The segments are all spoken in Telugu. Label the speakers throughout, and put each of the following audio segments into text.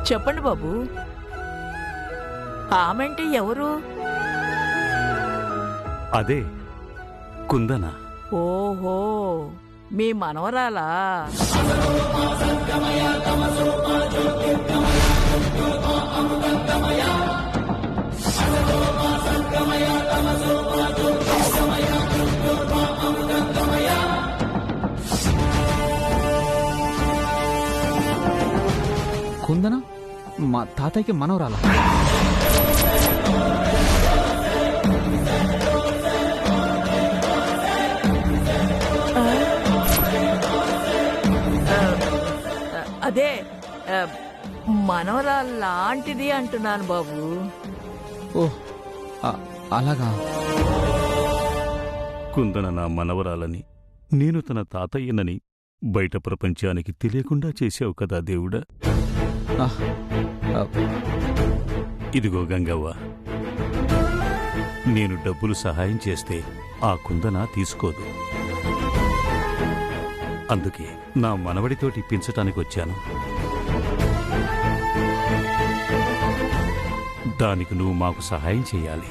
Speaker 1: చెప్పండి బాబు, ఆమెంటే ఎవరు?
Speaker 2: అదే కుందన.
Speaker 1: ఓహో, మీ మనవరాలా?
Speaker 3: కుందన మా తాతయ్యకి మనవరాలా?
Speaker 1: అదే మనవరాలాంటిది అంటున్నాను బాబు.
Speaker 3: ఓహ్, అలాగా.
Speaker 2: కుందన నా మనవరాలని, నేను తన తాతయ్యనని బయట ప్రపంచానికి తెలియకుండా చేశావు కదా దేవుడా. ఇదిగో గంగవ్వ, నేను డబ్బులు సహాయం చేస్తే ఆ కుందన తీసుకోదు. అందుకే నా మనవడితోటి ఇప్పించటానికి వచ్చాను. దానికి నువ్వు మాకు సహాయం చెయ్యాలి.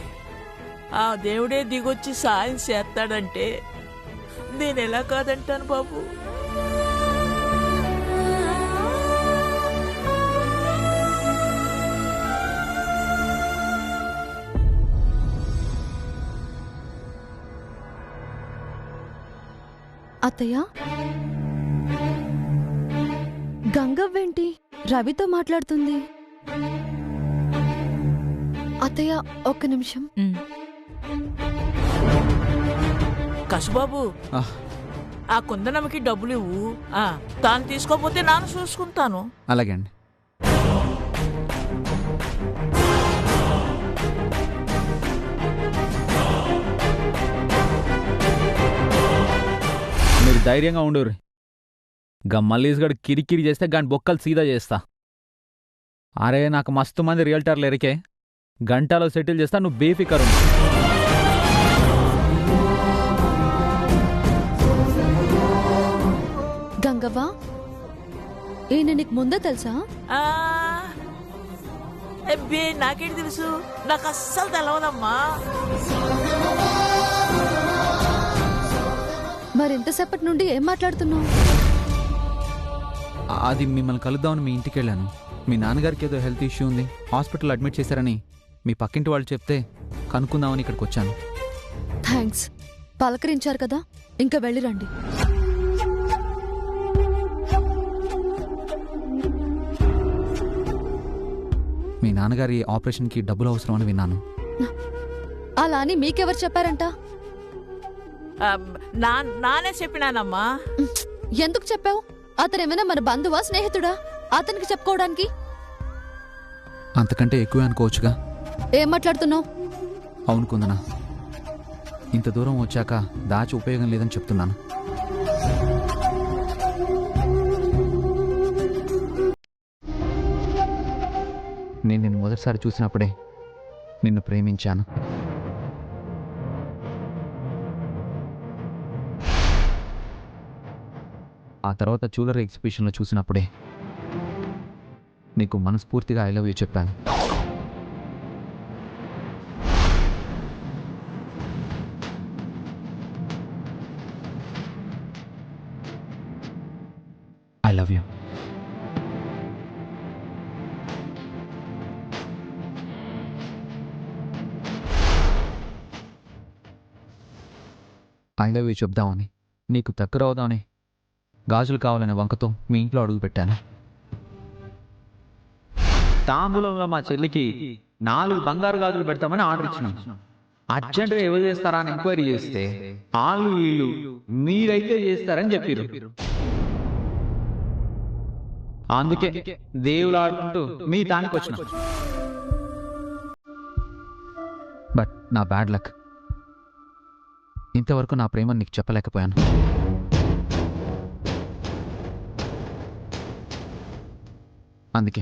Speaker 1: ఆ దేవుడే దిగొచ్చి సాయం చేస్తాడంటే నేనెలా కాదంటాను బాబు.
Speaker 4: అత్తయ్య, గంగవ్వేంటి రవితో మాట్లాడుతుంది? అత్తయ్య, ఒక్క నిమిషం.
Speaker 1: కసుబాబు, ఆ కుందనమ్మకి డబ్బులు ఇవ్వు. తాను తీసుకోపోతే నాన్న చూసుకుంటాను.
Speaker 3: అలాగే అండి. మీరు ధైర్యంగా ఉండరు. గా మల్లీస్ గడు కిరికిరి చేస్తే గాని బొక్కలు సీదా చేస్తా. అరే, నాకు మస్తు మంది రియల్టర్లు ఎరికే, గంటలో సెటిల్ చేస్తా, నువ్వు బేఫికర్ ఉండు.
Speaker 4: గంగవ్వ, ఈయన నీకు ముందే తెలుసా?
Speaker 1: నాకేంటి తెలుసు, నాకు అస్సలు తెలవదమ్మా.
Speaker 4: మరింతసేపటి నుండి ఏం మాట్లాడుతున్నావు?
Speaker 3: అది మిమ్మల్ని కలుద్దామని మీ ఇంటికి వెళ్ళాను. మీ నాన్నగారికి ఏదో హెల్త్ ఇష్యూ ఉంది, హాస్పిటల్ అడ్మిట్ చేశారని మీ పక్కింటి వాళ్ళు చెప్తే కనుక్కుందామని ఇక్కడికి వచ్చాను.
Speaker 4: థ్యాంక్స్, పలకరించారు కదా, ఇంకా వెళ్ళిరండి.
Speaker 3: మీ నాన్నగారి ఆపరేషన్కి డబ్బులు అవసరం అని విన్నాను.
Speaker 4: అలా అని మీకెవరు చెప్పారంట?
Speaker 1: నానే చెప్పినానమ్మా.
Speaker 4: ఎందుకు చెప్పావు? అతనేమైనా మన బంధువా, స్నేహితుడా? అతనికి చెప్పుకోవడానికి
Speaker 3: అంతకంటే ఎక్కువే అనుకోవచ్చుగా.
Speaker 4: ఏం మాట్లాడుతున్నావు?
Speaker 3: అవును కుందనా, ఇంత దూరం వచ్చాక దాచి ఉపయోగం లేదని చెప్తున్నాను. నేను నిన్ను మొదటిసారి చూసినప్పుడే నిన్ను ప్రేమించాను. ఆ తర్వాత జ్యువెలరీ ఎగ్జిబిషన్లో చూసినప్పుడే నీకు మనస్ఫూర్తిగా ఐ లవ్ యూ చెప్పాను. I love you. I love you చెప్దామని, నీకు దగ్గర అవుదామని గాజులు కావాలనే వంకతో మీ ఇంట్లో అడుగు పెట్టాను. తాంబూలంలో మా చెల్లికి 4 బంగారు గాజులు పెడతామని ఆర్డర్ ఇచ్చినాం. అర్జెంటుగా ఎవరు చేస్తారా అని ఎంక్వైరీ చేస్తే వాళ్ళు వీళ్ళు మీరైతే చేస్తారని చెప్పారు. అందుకే దేవుడు ఆడుకుంటూ మీ దానికి వచ్చిన. బట్ నా బ్యాడ్ లక్, ఇంతవరకు నా ప్రేమను నీకు చెప్పలేకపోయాను. అందుకే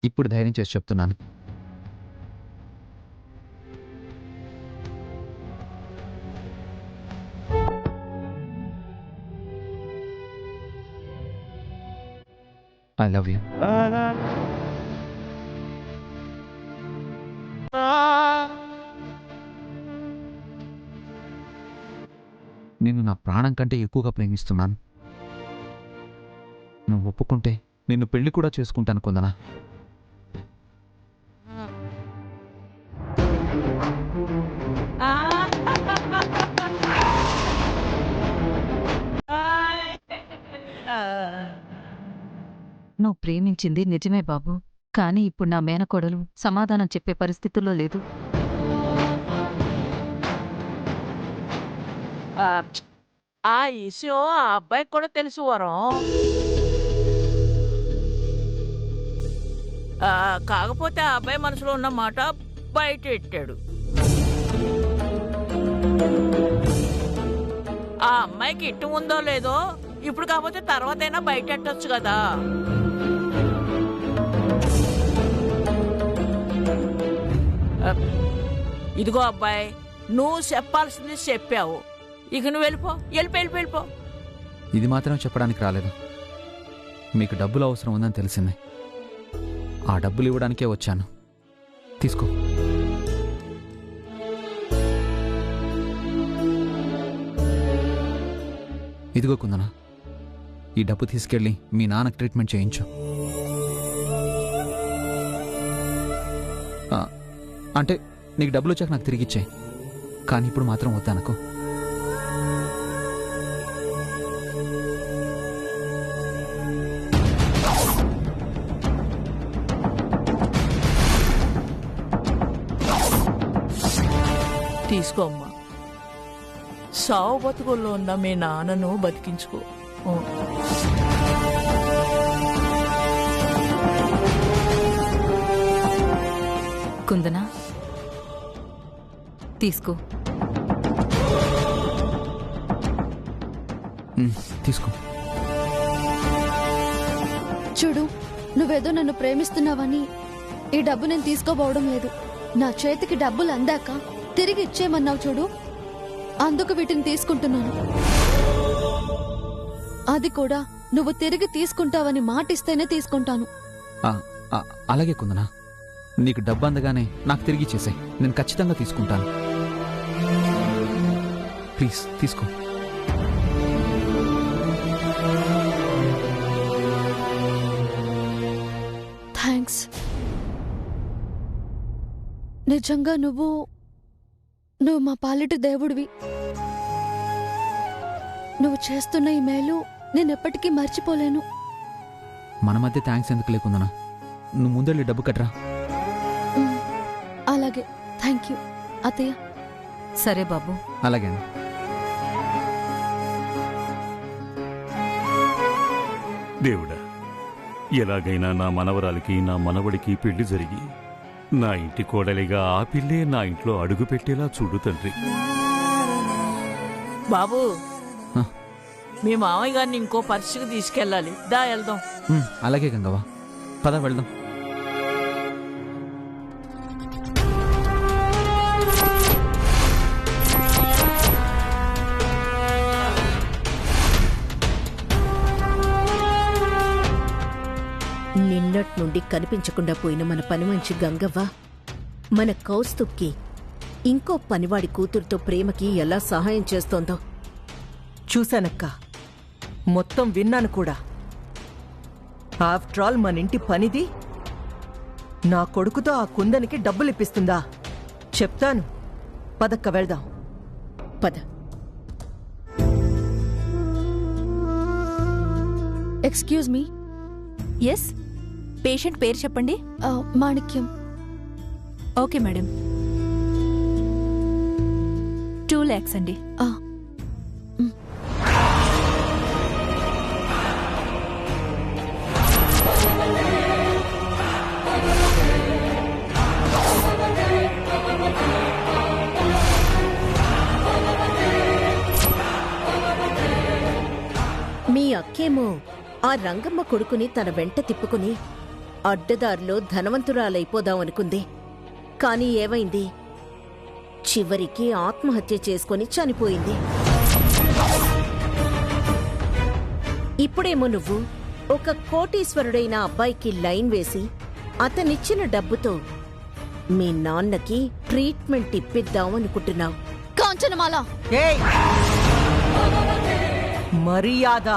Speaker 3: ఇప్పుడు ధైర్యం చేసి చెప్తున్నాను. I love you. కంటే ఎక్కువగా ప్రేమిస్తున్నాను. నువ్వు ఒప్పుకుంటే నిన్ను పెళ్లి కూడా చేసుకుంటాను కుందనా.
Speaker 5: నువ్వు ప్రేమించింది నిజమే బాబు, కానీ ఇప్పుడు నా మేనకోడలు సమాధానం చెప్పే పరిస్థితుల్లో లేదు.
Speaker 1: ఆ విషయం ఆ అబ్బాయికి కూడా తెలుసు వరం. కాకపోతే ఆ అబ్బాయి మనసులో ఉన్న మాట బయట పెట్టాడు. ఆ అమ్మాయికి ఇట్టు ఉందో లేదో ఇప్పుడు కాకపోతే తర్వాతైనా బయట పెట్టొచ్చు కదా. ఇదిగో అబ్బాయి, నువ్వు చెప్పాల్సింది చెప్పావు, ఇక నువ్వు వెళ్ళిపో.
Speaker 3: ఇది మాత్రం చెప్పడానికి రాలేదు. మీకు డబ్బులు అవసరం ఉందని తెలిసింది. ఆ డబ్బులు ఇవ్వడానికే వచ్చాను. తీసుకో. ఇదిగో కుందనా, ఈ డబ్బు తీసుకెళ్ళి మీ నాన్నకు ట్రీట్మెంట్ చేయించు. అంటే నీకు డబ్బులు వచ్చాక నాకు తిరిగిచ్చే, కానీ ఇప్పుడు మాత్రం వద్దనుకో.
Speaker 1: తీసుకో అమ్మా, సావు బతుకుల్లో ఉన్న మీ నాన్నను బతికించుకో.
Speaker 5: కుందనా, తీసుకో.
Speaker 3: తీసుకో.
Speaker 4: చూడు, నువ్వేదో నన్ను ప్రేమిస్తున్నావని ఈ డబ్బు నేను తీసుకోబోవడం లేదు. నా చేతికి డబ్బులు అందాక తిరిగి ఇచ్చేయమన్నావు చూడు, అందుకు వీటిని తీసుకుంటున్నాను. అది కూడా నువ్వు తిరిగి తీసుకుంటావని మాటిస్తేనే తీసుకుంటాను.
Speaker 3: అలాగే కుందనా, నీకు డబ్బు అందగానే నాకు తిరిగి ఇచ్చేసాయి. నేను ఖచ్చితంగా తీసుకుంటాను. ప్లీజ్ తీసుకో.
Speaker 4: థ్యాంక్స్. నిజంగా నువ్వు మా పాలిటి దేవుడివి. నువ్వు చేస్తున్న ఈ మేలు నేనెప్పటికీ మర్చిపోలేను.
Speaker 3: మన మధ్య థ్యాంక్స్ ఎందుకు లేకుందనా, నువ్వు ముందెళ్ళి డబ్బు కట్టరా.
Speaker 4: అలాగే, థ్యాంక్ యూ అత్తయ్య.
Speaker 5: సరే బాబు.
Speaker 3: అలాగే అండి.
Speaker 2: దేవుడా, ఎలాగైనా నా మనవరాలికి నా మనవడికి పెళ్లి జరిగి నా ఇంటి కోడలిగా ఆ పిల్లే నా ఇంట్లో అడుగు పెట్టేలా చూడు తండ్రి.
Speaker 1: బాబు, మీ మామయ్య గారిని ఇంకో పరిస్థితికి తీసుకెళ్ళాలి. దా వెళ్దాం.
Speaker 3: అలాగే గంగవ్వ, పద వెళ్దాం.
Speaker 6: నిన్నటి నుండి కనిపించకుండా పోయిన మన పని మనిషి గంగవ్వ మన కౌస్తుబ్కి ఇంకో పనివాడి కూతురుతో ప్రేమకి ఎలా సహాయం చేస్తోందో
Speaker 7: చూశానక్క, మొత్తం విన్నాను కూడా. ఆఫ్టర్ ఆల్ మన ఇంటి పనిది నా కొడుకుతో ఆ కుందనికి డబ్బులిప్పిస్తుందా? చెప్తాను, పదక్క వెళ్దాం.
Speaker 6: పద.
Speaker 4: Excuse me.
Speaker 5: ఎస్, పేషెంట్ పేరు చెప్పండి.
Speaker 4: మాణిక్యం.
Speaker 5: Okay madam. 2 lakhs అండి.
Speaker 6: మీ అక్కేమో ఆ రంగమ్మ కొడుకుని తన వెంట తిప్పుకుని అడ్డదారిలో ధనవంతురాలైపోదామనుకుంది. కాని ఏమైంది? చివరికి ఆత్మహత్య చేసుకుని చనిపోయింది. ఇప్పుడేమో నువ్వు ఒక కోటీశ్వరుడైన అబ్బాయికి లైన్ వేసి అతనిచ్చిన డబ్బుతో మీ నాన్నకి ట్రీట్మెంట్ ఇప్పిద్దామనుకుంటున్నావు.
Speaker 4: కాంచనమాల,
Speaker 7: ఏయ్! మర్యాద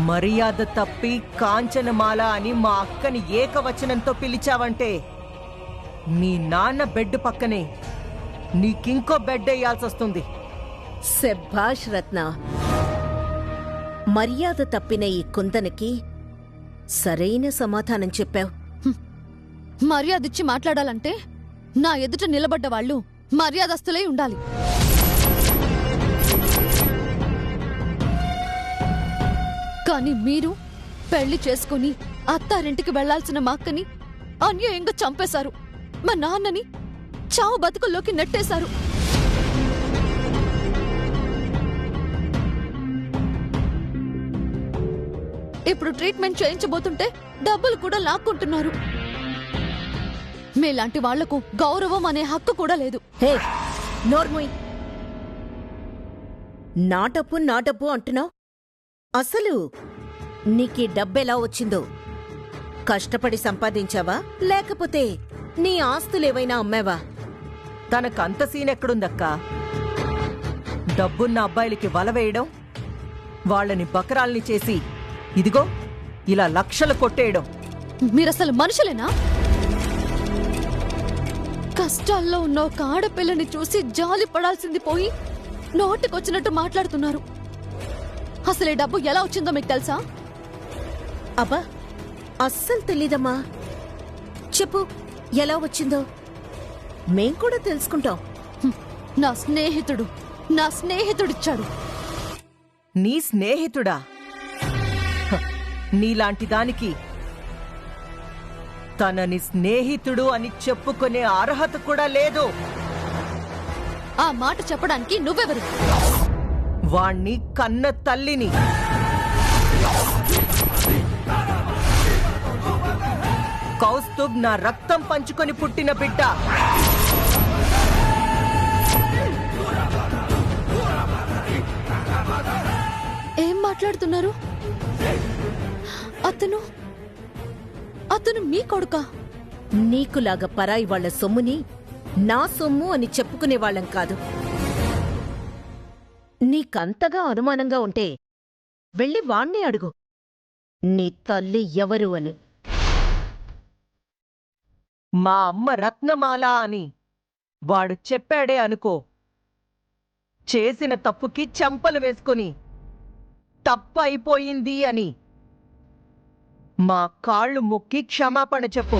Speaker 7: మర్యాద తప్పి కాంచనమాల అని మా అక్కని ఏకవచనంతో పిలిచావంటే మీ నాన్న బెడ్ పక్కనే నీకింకో బెడ్ వేయాల్సొస్తుంది.
Speaker 6: శభాష్ రత్న. మర్యాద తప్పిన ఈ కుందనకి సరైన సమాధానం చెప్పావు.
Speaker 4: మర్యాదిచ్చి మాట్లాడాలంటే నా ఎదుట నిలబడ్డ వాళ్ళు మర్యాదస్తులై ఉండాలి. కానీ మీరు పెళ్లి చేసుకుని అత్తారింటికి వెళ్లాల్సిన మా అక్కని అన్యాయంగా చంపేశారు. మా నాన్నని చావు బతుకుల్లోకి నెట్టేశారు. ఇప్పుడు ట్రీట్మెంట్ చేయించబోతుంటే డబ్బులు కూడా లాక్కుంటున్నారు. మీలాంటి వాళ్లకు గౌరవం అనే హక్కు కూడా లేదు.
Speaker 6: హే నోర్ముయ్, నాటప్పు అంటున్నావు. అసలు నీకీ డబ్బెలా వచ్చిందో? కష్టపడి సంపాదించావా లేకపోతే నీ ఆస్తులేవైనా అమ్మావా?
Speaker 7: తనకంత సీన్ ఎక్కడుందక్కా? డబ్బున్న అబ్బాయిలకి వల వేయడం, వాళ్ళని బకరాల్ని చేసి ఇదిగో ఇలా లక్షలు కొట్టేయడం.
Speaker 4: మీరసలు మనుషులేనా? కష్టాల్లో ఉన్న ఒక ఆడపిల్లని చూసి జాలి పడాల్సింది పోయి నోటికొచ్చినట్టు మాట్లాడుతున్నారు. అసలు ఈ డబ్బు ఎలా వచ్చిందో మీకు తెలుసా?
Speaker 6: అబ్బా, అస్సలు తెలీదమ్మా. చెప్పు, ఎలా వచ్చిందో మేం కూడా తెలుసుకుంటాం.
Speaker 4: నా స్నేహితుడిచ్చాడు.
Speaker 7: నీ స్నేహితుడా? హ, నీలాంటి దానికి తనని స్నేహితుడు అని చెప్పుకునే అర్హత కూడా లేదు.
Speaker 4: ఆ మాట చెప్పడానికి నువ్వెవరు?
Speaker 7: వాణ్ణి కన్న తల్లిని. కౌస్తుబ్ నా రక్తం పంచుకొని పుట్టిన బిడ్డ.
Speaker 4: ఏం మాట్లాడుతున్నారు? అతను మీ కొడుకా?
Speaker 6: నీకులాగా పరాయి వాళ్ల సొమ్ముని నా సొమ్ము అని చెప్పుకునే వాళ్ళం కాదు. నీకంతగా అనుమానంగా ఉంటే వెళ్ళి వాణ్ణి అడుగు, నీ తల్లి ఎవరు అని.
Speaker 7: మా అమ్మ రత్నమాల అని వాడు చెప్పాడే అనుకో. చేసిన తప్పుకి చెంపలు వేసుకుని తప్పు అయిపోయింది అని మా కాళ్ళు మొక్కి క్షమాపణ చెప్పు.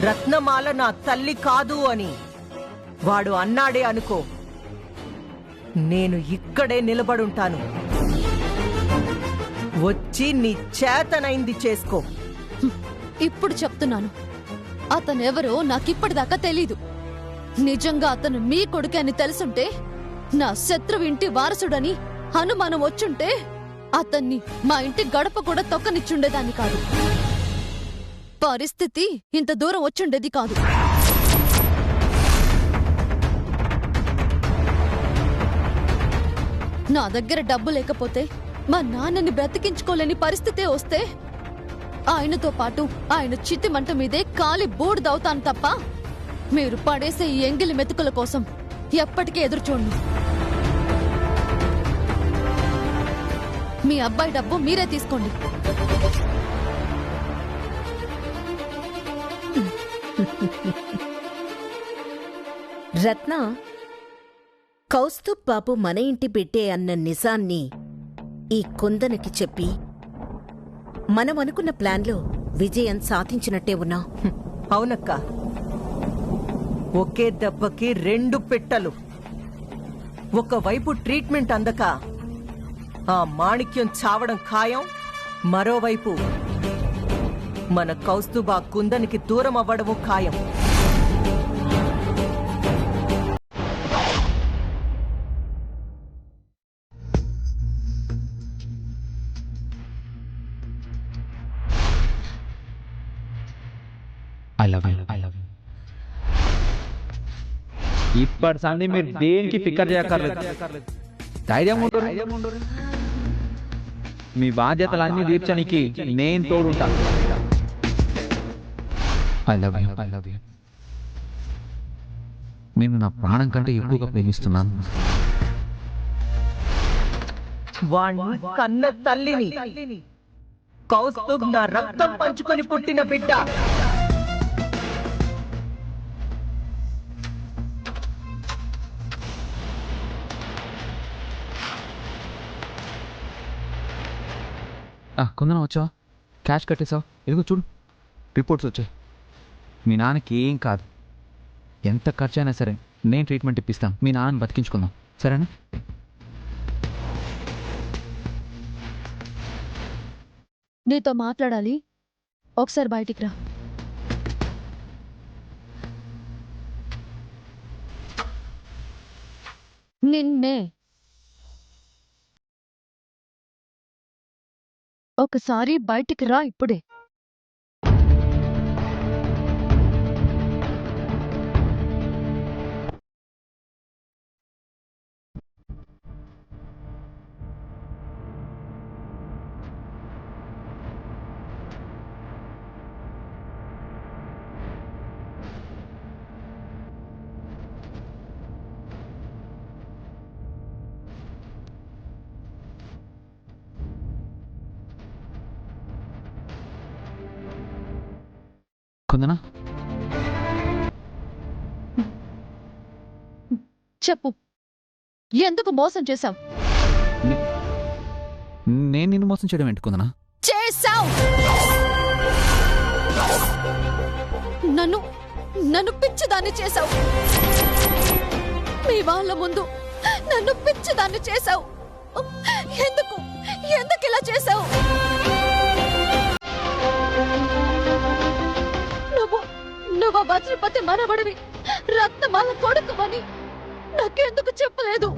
Speaker 7: రత్నమాల నా తల్లి కాదు అని వాడు అన్నాడే అనుకో, నేను ఇక్కడే నిలబడుంటాను. వచ్చి నీ చేతనైంది చేసుకో.
Speaker 4: ఇప్పుడు చెప్తున్నాను, అతనెవరో నాకిప్పటిదాకా తెలీదు. నిజంగా అతను మీ కొడుకే అని తెలుసుంటే, నా శత్రువు ఇంటి వారసుడని అనుమానం వచ్చుంటే అతన్ని మా ఇంటి గడప కూడా తొక్కనిచ్చుండేదాన్ని కాదు. పరిస్థితి ఇంత దూరం వచ్చుండేది కాదు. నా దగ్గర డబ్బు లేకపోతే మా నాన్నని బ్రతికించుకోలేని పరిస్థితే వస్తే ఆయనతో పాటు ఆయన చితి మంట మీదే కాలి బూడిదవుతాను తప్ప మీరు పడేసే ఈ ఎంగిలి మెతుకుల కోసం ఎప్పటికీ ఎదురు చూడండి. మీ అబ్బాయి డబ్బు మీరే తీసుకోండి.
Speaker 6: రత్న, కౌస్తుబ్ బాబు మన ఇంటి బిడ్డే అన్న నిజాన్ని ఈ కుందనకి చెప్పి మనం అనుకున్న ప్లాన్లో విజయం సాధించినట్టే ఉన్నాం.
Speaker 7: అవునక్క, ఒకే దెబ్బకి రెండు పిట్టలు. ఒకవైపు ట్రీట్మెంట్ అందక ఆ మాణిక్యం చావడం ఖాయం, మరోవైపు మన కౌస్తుబ్ ఆ కుందనికి దూరం అవ్వడము ఖాయం.
Speaker 3: ఇప్పటి సంది మీరు దేనికి ఫికర్ చేయక్కర్లేదు. ధైర్యం ఉండరు. మీ బాధ్యతలన్నీ తీర్చడానికి నేను తోడుంటా. I love you. నేను నా ప్రాణం కంటే ఎక్కువగా ప్రేమిస్తున్నాను.
Speaker 7: వాణ్ణి కన్న తల్లిని, కౌస్తుభ్ నా రక్తం పంచుకొని పుట్టిన బిడ్డ.
Speaker 3: కుందన వచ్చావా? క్యాష్ కట్టేసావు, ఇదిగో చూడు రిపోర్ట్స్ వచ్చాయి. మీ నాన్నకి ఏం కాదు, ఎంత ఖర్చు అయినా సరే నేను ట్రీట్మెంట్ ఇప్పిస్తాను. మీ నాన్నని బతికించుకుందాం, సరేనా?
Speaker 4: నీతో మాట్లాడాలి, ఒకసారి బయటికి రా. నిన్నే. ఒకసారి బయటికి రా ఇప్పుడే.
Speaker 3: కుందన,
Speaker 4: చెప్పు, ఎందుకు మోసం చేశావు?
Speaker 3: నేను నిన్ను మోసం చేయడం ఏంటి కుందన?
Speaker 4: చేశావు. నన్ను నన్ను పిచ్చిదాన్ని చేశావు. మీ వాళ్ళ ముందు నన్ను పిచ్చిదాన్ని చేశావు. ఎందుకు ఎందుకు ఇలా చేశావు? నువ్వు వజ్రపతి మనవడివి, రత్నమాల కొడుకువని నాకెందుకు చెప్పలేదు?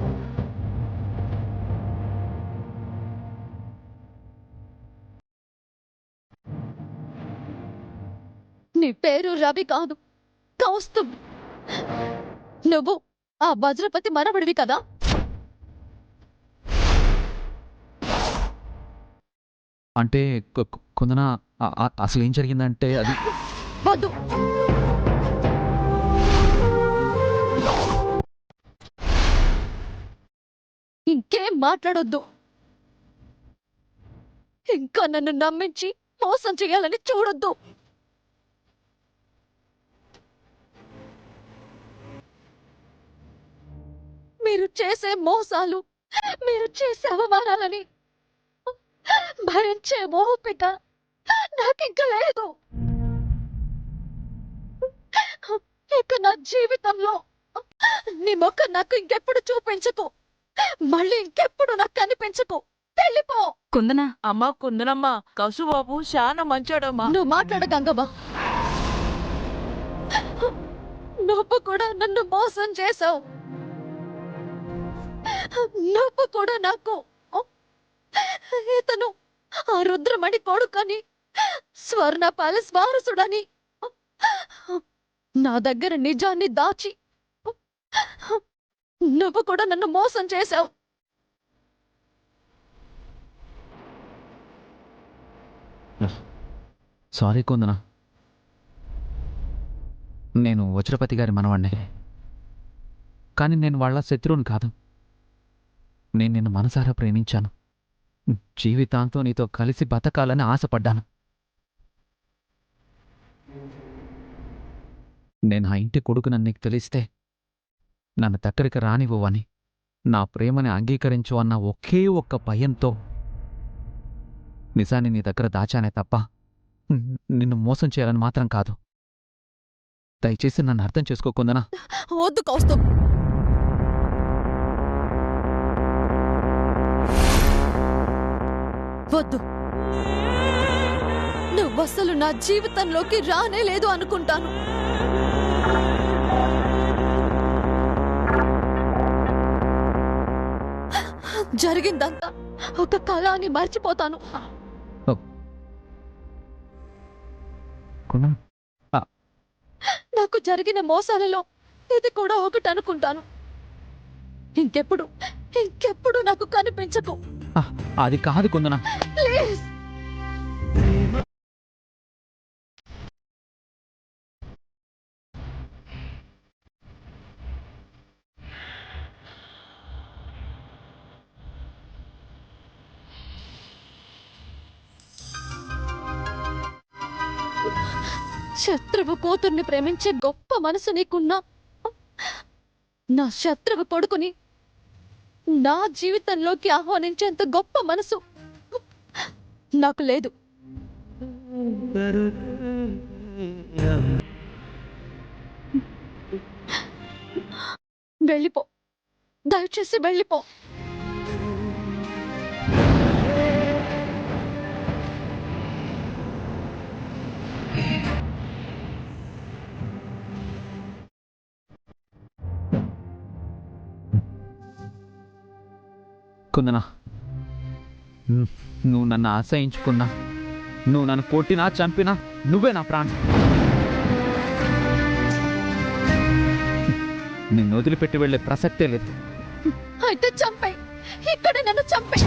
Speaker 4: నీ పేరు రవి కాదు, కౌస్తుభ్. నువ్వు ఆ వజ్రపతి మనవడివి కదా?
Speaker 3: అంటే కుందన, అసలు ఏం జరిగిందంటే అది...
Speaker 4: వద్దు. ఇంకేం మాట్లాడొద్దు. ఇంకా నన్ను నమ్మించి మోసం చేయాలని చూడొద్దు. మీరు చేసే మోసాలు, మీరు చేసే అవమానాలని భరించే ఓపిక నాకింక లేదు. ఇక నా జీవితంలో నీ మొక్క నాకు ఇంకెప్పుడు చూపించకు. మళ్ళీ ఇంకెప్పుడు నాకు కనిపించకు. వెళ్ళిపో.
Speaker 5: కుందనా,
Speaker 1: అమ్మా కుందనమ్మ, కసుబాబు చాలా మంచోడమ్మా.
Speaker 4: నువ్వు మాట్లాడ గంగవ్వ. నువ్వు కూడా నన్ను మోసం చేశావు. నువ్వు కూడా నాకు ఇతను ఆ రుద్రమణి కొడుకని, స్వర్ణ ప్యాలెస్ వారసుడని నా దగ్గర నిజాన్ని దాచి నువ్వు కూడా నన్ను మోసం చేశావు.
Speaker 3: సారీ కుందన, నేను వజ్రపతి గారి మనవాణ్ణే. కానీ నేను వాళ్ళ శత్రువుని కాదు. నేను నిన్ను మనసారా ప్రేమించాను. జీవితాంతం నీతో కలిసి బతకాలని ఆశపడ్డాను. నేను ఆ ఇంటి కొడుకునని నీకు తెలిస్తే నన్ను దగ్గరికి రానివ్వని, నా ప్రేమని అంగీకరించు అన్న ఒకే ఒక్క భయంతో నిజాన్ని నీ దగ్గర దాచానే తప్ప నిన్ను మోసం చేయాలని మాత్రం కాదు. దయచేసి నన్ను అర్థం చేసుకోకుందనా.
Speaker 4: వద్దు కౌస్తుభ్. వద్దు. నువ్వసలు నా జీవితంలోకి రానే లేదు అనుకుంటాను. జరిగిందంతా ఒక కళ అని మర్చిపోతాను. నాకు జరిగిన మోసాలలో ఇది కూడా ఒకటి అనుకుంటాను. ఇంకెప్పుడు నాకు కనిపించకు.
Speaker 3: అది కాదు కుందన.
Speaker 4: ప్లీజ్. శత్రువు కూతుర్ని ప్రేమించే గొప్ప మనసు నీకున్నా నా శత్రువు కొడుకుని నా జీవితంలోకి ఆహ్వానించేంత గొప్ప మనసు నాకు లేదు. వెళ్ళిపో, దయచేసి వెళ్ళిపో.
Speaker 3: కుందనా, నువ్వు నన్ను ఆశ్రయించుకున్నా, నువ్వు నన్ను కొట్టినా చంపినా నువ్వే నా ప్రాణం. నిన్ను వదిలిపెట్టి వెళ్ళే ప్రసక్తే లేదు.
Speaker 4: అయితే చంపై, ఇక్కడ నన్ను చంపై.